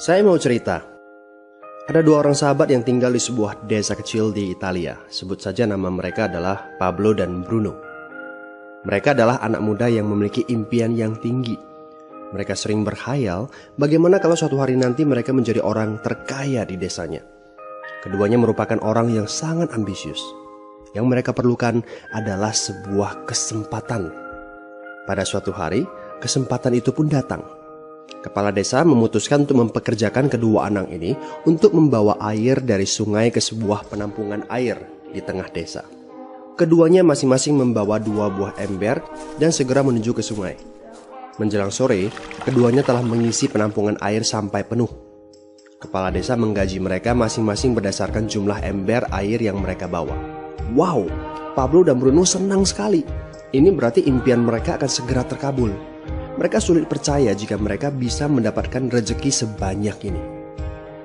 Saya mau cerita. Ada dua orang sahabat yang tinggal di sebuah desa kecil di Italia. Sebut saja nama mereka adalah Pablo dan Bruno. Mereka adalah anak muda yang memiliki impian yang tinggi. Mereka sering berkhayal bagaimana kalau suatu hari nanti mereka menjadi orang terkaya di desanya. Keduanya merupakan orang yang sangat ambisius. Yang mereka perlukan adalah sebuah kesempatan. Pada suatu hari, kesempatan itu pun datang. Kepala desa memutuskan untuk mempekerjakan kedua anak ini untuk membawa air dari sungai ke sebuah penampungan air di tengah desa. Keduanya masing-masing membawa 2 buah ember dan segera menuju ke sungai. Menjelang sore, keduanya telah mengisi penampungan air sampai penuh. Kepala desa menggaji mereka masing-masing berdasarkan jumlah ember air yang mereka bawa. Wow, Pablo dan Bruno senang sekali. Ini berarti impian mereka akan segera terkabul. Mereka sulit percaya jika mereka bisa mendapatkan rezeki sebanyak ini.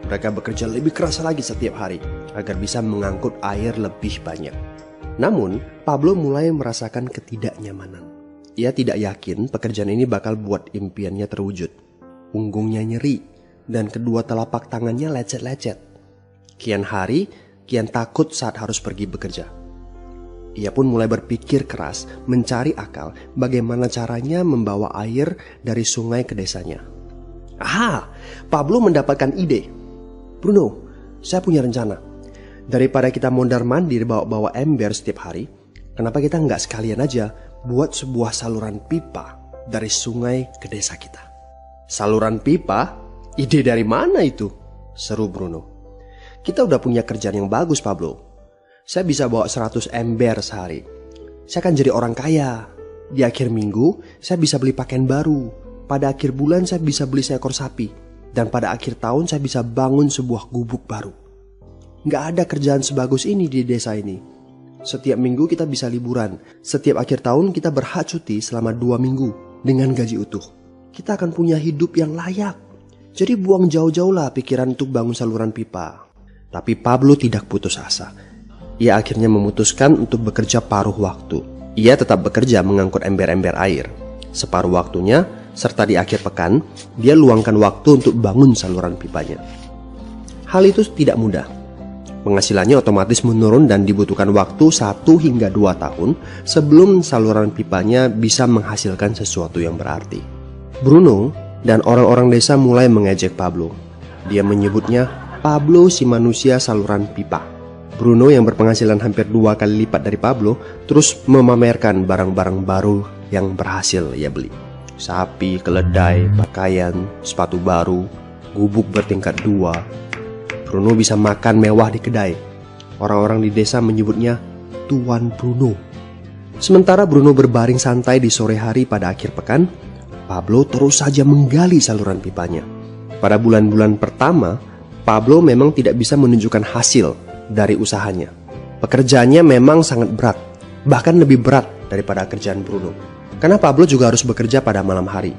Mereka bekerja lebih keras lagi setiap hari agar bisa mengangkut air lebih banyak. Namun, Pablo mulai merasakan ketidaknyamanan. Ia tidak yakin pekerjaan ini bakal buat impiannya terwujud. Punggungnya nyeri dan kedua telapak tangannya lecet-lecet. Kian hari, kian takut saat harus pergi bekerja. Ia pun mulai berpikir keras mencari akal bagaimana caranya membawa air dari sungai ke desanya. Pablo mendapatkan ide. Bruno, saya punya rencana. Daripada kita mondar-mandir bawa-bawa ember setiap hari, kenapa kita nggak sekalian aja buat sebuah saluran pipa dari sungai ke desa kita? Saluran pipa? Ide dari mana itu? Seru Bruno. Kita udah punya kerjaan yang bagus, Pablo. Saya bisa bawa 100 ember sehari. Saya akan jadi orang kaya. Di akhir minggu, saya bisa beli pakaian baru. Pada akhir bulan, saya bisa beli seekor sapi. Dan pada akhir tahun, saya bisa bangun sebuah gubuk baru. Nggak ada kerjaan sebagus ini di desa ini. Setiap minggu kita bisa liburan. Setiap akhir tahun, kita berhak cuti selama 2 minggu dengan gaji utuh. Kita akan punya hidup yang layak. Jadi buang jauh-jauh lah pikiran untuk bangun saluran pipa. Tapi Pablo tidak putus asa. Ia akhirnya memutuskan untuk bekerja paruh waktu. Ia tetap bekerja mengangkut ember-ember air. Separuh waktunya, serta di akhir pekan, dia luangkan waktu untuk bangun saluran pipanya. Hal itu tidak mudah. Penghasilannya otomatis menurun dan dibutuhkan waktu 1 hingga 2 tahun sebelum saluran pipanya bisa menghasilkan sesuatu yang berarti. Bruno dan orang-orang desa mulai mengejek Pablo. Dia menyebutnya Pablo si manusia saluran pipa. Bruno yang berpenghasilan hampir 2 kali lipat dari Pablo terus memamerkan barang-barang baru yang berhasil ia beli. Sapi, keledai, pakaian, sepatu baru, gubuk bertingkat 2. Bruno bisa makan mewah di kedai. Orang-orang di desa menyebutnya Tuan Bruno. Sementara Bruno berbaring santai di sore hari pada akhir pekan, Pablo terus saja menggali saluran pipanya. Pada bulan-bulan pertama, Pablo memang tidak bisa menunjukkan hasil dari usahanya. Pekerjaannya memang sangat berat, bahkan lebih berat daripada kerjaan Bruno. Karena Pablo juga harus bekerja pada malam hari.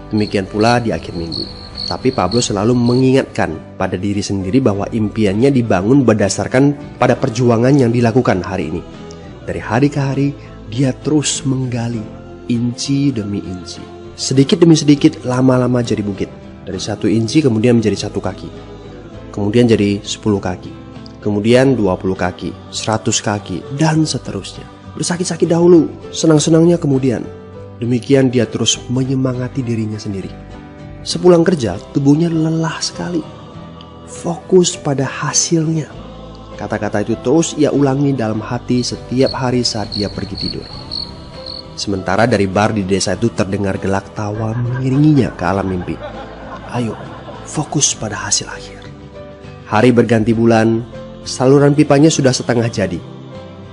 Demikian pula di akhir minggu. Tapi Pablo selalu mengingatkan pada diri sendiri bahwa impiannya dibangun berdasarkan pada perjuangan yang dilakukan hari ini. Dari hari ke hari, dia terus menggali, inci demi inci. Sedikit demi sedikit, lama-lama jadi bukit. Dari 1 inci kemudian menjadi 1 kaki. Kemudian jadi 10 kaki. Kemudian 20 kaki, 100 kaki, dan seterusnya. Bersakit-sakit dahulu, senang-senangnya kemudian. Demikian dia terus menyemangati dirinya sendiri. Sepulang kerja, tubuhnya lelah sekali. Fokus pada hasilnya. Kata-kata itu terus ia ulangi dalam hati setiap hari saat dia pergi tidur. Sementara dari bar di desa itu terdengar gelak tawa mengiringinya ke alam mimpi. Ayo, fokus pada hasil akhir. Hari berganti bulan, saluran pipanya sudah setengah jadi.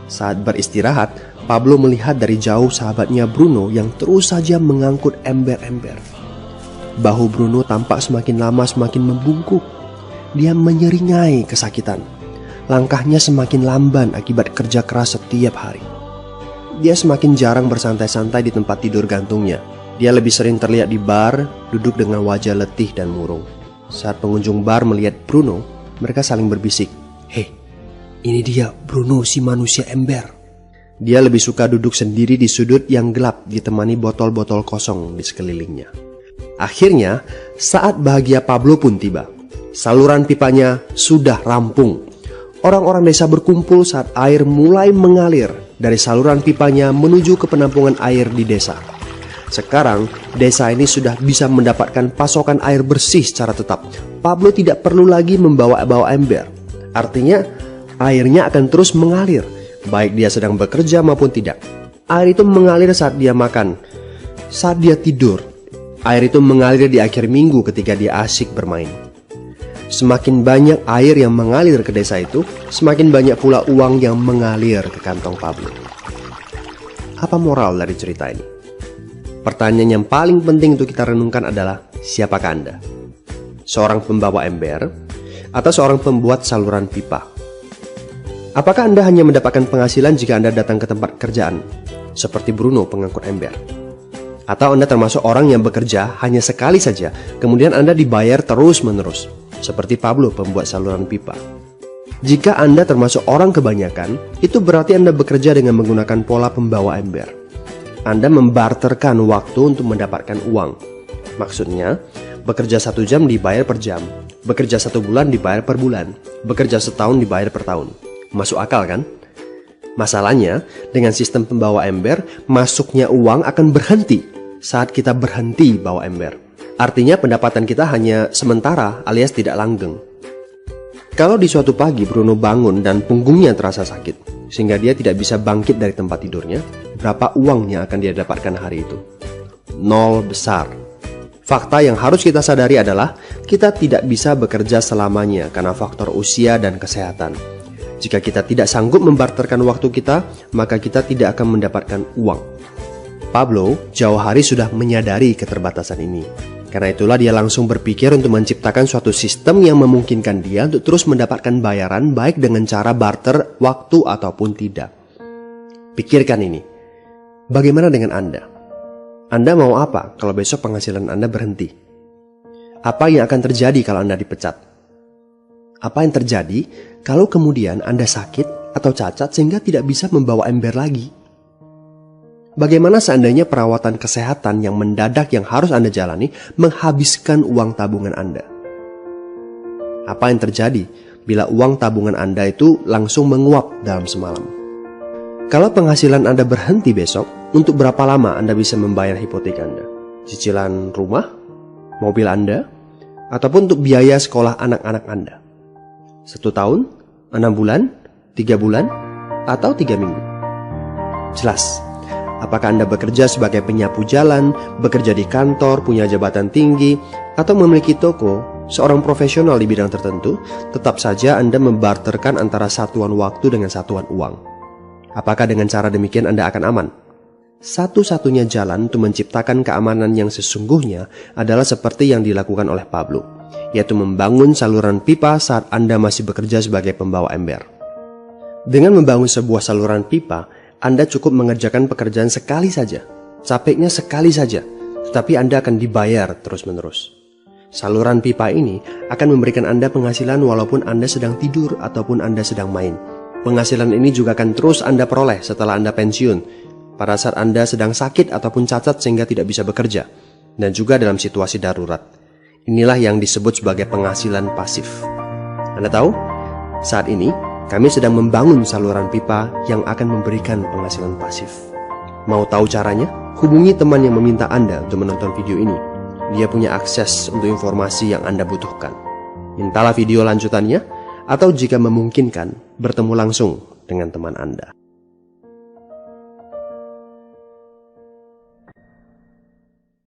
Saat beristirahat, Pablo melihat dari jauh sahabatnya Bruno yang terus saja mengangkut ember-ember. Bahu Bruno tampak semakin lama semakin membungkuk. Dia menyeringai kesakitan. Langkahnya semakin lamban akibat kerja keras setiap hari. Dia semakin jarang bersantai-santai di tempat tidur gantungnya. Dia lebih sering terlihat di bar, duduk dengan wajah letih dan murung. Saat pengunjung bar melihat Bruno, mereka saling berbisik. Hei, ini dia Bruno si manusia ember. Dia lebih suka duduk sendiri di sudut yang gelap ditemani botol-botol kosong di sekelilingnya. Akhirnya, saat bahagia Pablo pun tiba. Saluran pipanya sudah rampung. Orang-orang desa berkumpul saat air mulai mengalir dari saluran pipanya menuju ke penampungan air di desa. Sekarang, desa ini sudah bisa mendapatkan pasokan air bersih secara tetap. Pablo tidak perlu lagi membawa ember. Artinya, airnya akan terus mengalir, baik dia sedang bekerja maupun tidak. Air itu mengalir saat dia makan, saat dia tidur. Air itu mengalir di akhir minggu ketika dia asyik bermain. Semakin banyak air yang mengalir ke desa itu, semakin banyak pula uang yang mengalir ke kantong Pablo. Apa moral dari cerita ini? Pertanyaan yang paling penting untuk kita renungkan adalah, siapakah Anda? Seorang pembawa ember atau seorang pembuat saluran pipa? Apakah Anda hanya mendapatkan penghasilan jika Anda datang ke tempat kerjaan, seperti Bruno pengangkut ember? Atau Anda termasuk orang yang bekerja hanya sekali saja, kemudian Anda dibayar terus-menerus, seperti Pablo pembuat saluran pipa? Jika Anda termasuk orang kebanyakan, itu berarti Anda bekerja dengan menggunakan pola pembawa ember. Anda membarterkan waktu untuk mendapatkan uang. Maksudnya, bekerja 1 jam dibayar per jam, bekerja 1 bulan dibayar per bulan, bekerja setahun dibayar per tahun. Masuk akal kan? Masalahnya, dengan sistem pembawa ember, masuknya uang akan berhenti saat kita berhenti bawa ember. Artinya pendapatan kita hanya sementara alias tidak langgeng. Kalau di suatu pagi Bruno bangun dan punggungnya terasa sakit, sehingga dia tidak bisa bangkit dari tempat tidurnya, berapa uang yang akan dia dapatkan hari itu? 0 besar. Fakta yang harus kita sadari adalah kita tidak bisa bekerja selamanya karena faktor usia dan kesehatan. Jika kita tidak sanggup membarterkan waktu kita, maka kita tidak akan mendapatkan uang. Pablo jauh hari sudah menyadari keterbatasan ini. Karena itulah dia langsung berpikir untuk menciptakan suatu sistem yang memungkinkan dia untuk terus mendapatkan bayaran baik dengan cara barter waktu ataupun tidak. Pikirkan ini. Bagaimana dengan Anda? Anda mau apa kalau besok penghasilan Anda berhenti? Apa yang akan terjadi kalau Anda dipecat? Apa yang terjadi kalau kemudian Anda sakit atau cacat sehingga tidak bisa membawa ember lagi? Bagaimana seandainya perawatan kesehatan yang mendadak yang harus Anda jalani menghabiskan uang tabungan Anda? Apa yang terjadi bila uang tabungan Anda itu langsung menguap dalam semalam? Kalau penghasilan Anda berhenti besok, untuk berapa lama Anda bisa membayar hipotek Anda? Cicilan rumah, mobil Anda, ataupun untuk biaya sekolah anak-anak Anda? 1 tahun, 6 bulan, 3 bulan, atau 3 minggu? Jelas. Apakah Anda bekerja sebagai penyapu jalan, bekerja di kantor, punya jabatan tinggi, atau memiliki toko, seorang profesional di bidang tertentu, tetap saja Anda membarterkan antara satuan waktu dengan satuan uang. Apakah dengan cara demikian Anda akan aman? Satu-satunya jalan untuk menciptakan keamanan yang sesungguhnya adalah seperti yang dilakukan oleh Pablo, yaitu membangun saluran pipa saat Anda masih bekerja sebagai pembawa ember. Dengan membangun sebuah saluran pipa, Anda cukup mengerjakan pekerjaan sekali saja, capeknya sekali saja, tetapi Anda akan dibayar terus-menerus. Saluran pipa ini akan memberikan Anda penghasilan walaupun Anda sedang tidur ataupun Anda sedang main. Penghasilan ini juga akan terus Anda peroleh setelah Anda pensiun, pada saat Anda sedang sakit ataupun cacat sehingga tidak bisa bekerja, dan juga dalam situasi darurat. Inilah yang disebut sebagai penghasilan pasif. Anda tahu, saat ini kami sedang membangun saluran pipa yang akan memberikan penghasilan pasif. Mau tahu caranya? Hubungi teman yang meminta Anda untuk menonton video ini. Dia punya akses untuk informasi yang Anda butuhkan. Mintalah video lanjutannya, atau jika memungkinkan, bertemu langsung dengan teman Anda.